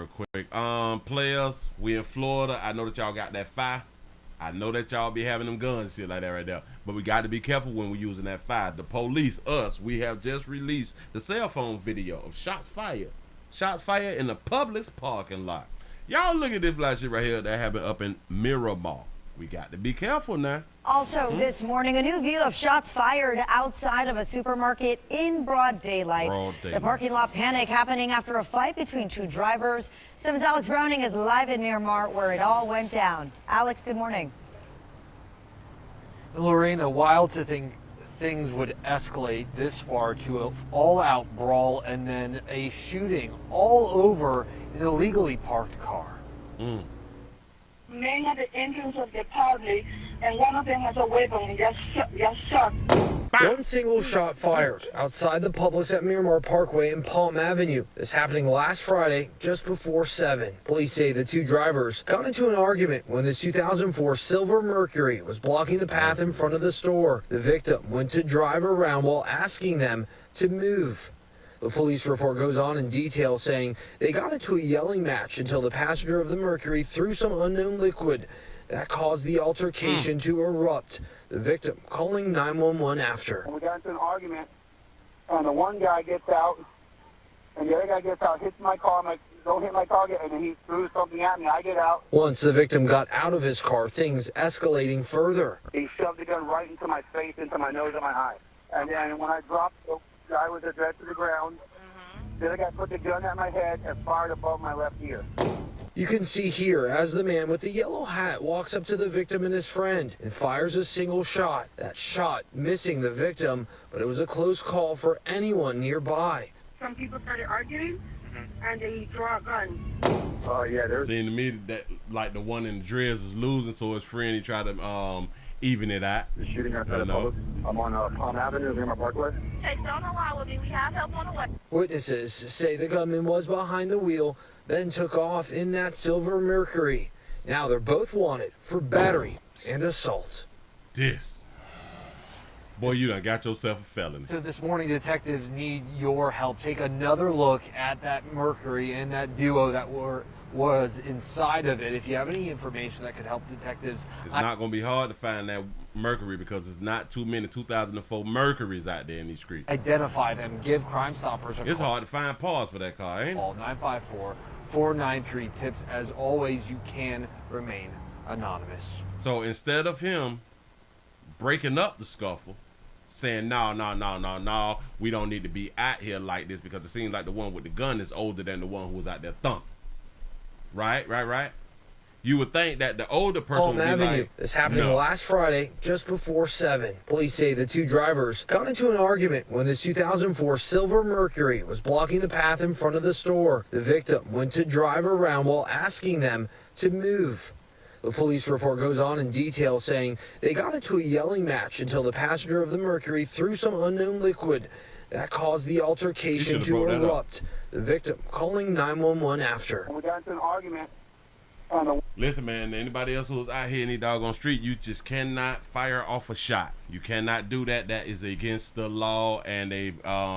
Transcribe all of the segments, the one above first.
real quick. Players, we in Florida. I know that y'all got that fire. I know that y'all be having them guns, shit like that right there. But we got to be careful when we're using that fire. The police, us, we have just released the cell phone video of shots fired. Shots fired in the Publix parking lot. Y'all look at this flash shit right here that happened up in Miramar. We got to be careful now. Also this morning, a new view of shots fired outside of a supermarket in broad daylight. The parking lot panic happening after a fight between two drivers. 7's Alex Browning is live in Miramar where it all went down. Alex, good morning. Lorena, wild to think things would escalate this far to an all-out brawl and then a shooting all over an illegally parked car. Men at the entrance of the Publix, and one of them has a weapon and just shot. One single shot fired outside the Publix at Miramar Parkway and Palm Avenue. This happening last Friday, just before 7. Police say the two drivers got into an argument when the 2004 Silver Mercury was blocking the path in front of the store. The victim went to drive around while asking them to move. The police report goes on in detail saying they got into a yelling match until the passenger of the Mercury threw some unknown liquid that caused the altercation to erupt. The victim calling 911 after. We got into an argument, and the one guy gets out, and the other guy gets out, hits my car. I'm like, don't hit my target, and then he threw something at me. I get out. Once the victim got out of his car, things escalating further. He shoved the gun right into my face, into my nose, and my eye. And then when I dropped, the guy was addressed to the ground. The other guy put the gun at my head and fired above my left ear. You can see here as the man with the yellow hat walks up to the victim and his friend and fires a single shot. That shot missing the victim, but it was a close call for anyone nearby. Some people started arguing, and they draw a gun. Oh, yeah, there's... Seemed to me that like the one in the dreads was losing, so his friend, he tried to even it out. The shooting outside of Publix. I'm on Palm Avenue, Miramar Parkway. Hey, don't allow me. We have help on the way. Witnesses say the gunman was behind the wheel, then took off in that Silver Mercury. Now they're both wanted for battery and assault. This. Boy, you done got yourself a felony. So this morning, detectives need your help. Take another look at that Mercury and that duo that was inside of it. If you have any information that could help detectives. It's not going to be hard to find that Mercury because there's not too many 2004 Mercuries out there in these streets. Identify them. Give Crime Stoppers a call. It's hard to find parts for that car, ain't it? Call 954-493 tips. As always, you can remain anonymous. So instead of him breaking up the scuffle, saying no, we don't need to be out here like this because it seems like the one with the gun is older than the one who was out there thumping. Right. You would think that the older person Palm would be Avenue. like, This happening no. last Friday, just before 7. Police say the two drivers got into an argument when the 2004 Silver Mercury was blocking the path in front of the store. The victim went to drive around while asking them to move. The police report goes on in detail saying they got into a yelling match until the passenger of the Mercury threw some unknown liquid that caused the altercation to erupt. The victim calling 911 after. We got into an argument. Listen, man, anybody else who's out here in the doggone street, you just cannot fire off a shot. You cannot do that. That is against the law, and they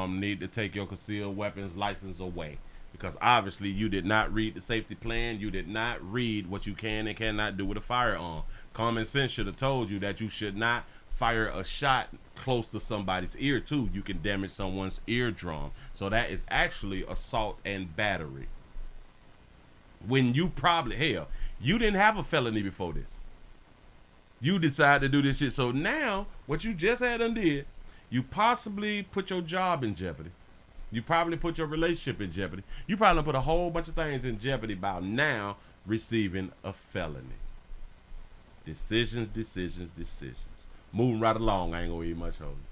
need to take your concealed weapons license away. Because obviously you did not read the safety plan. You did not read what you can and cannot do with a firearm. Common sense should have told you that you should not fire a shot close to somebody's ear too. You can damage someone's eardrum. So that is actually assault and battery. When you probably, hell, you didn't have a felony before this. You decided to do this shit. So now what you just had undid, you possibly put your job in jeopardy. You probably put your relationship in jeopardy. You probably put a whole bunch of things in jeopardy by now receiving a felony. Decisions. Moving right along. I ain't gonna eat much holding.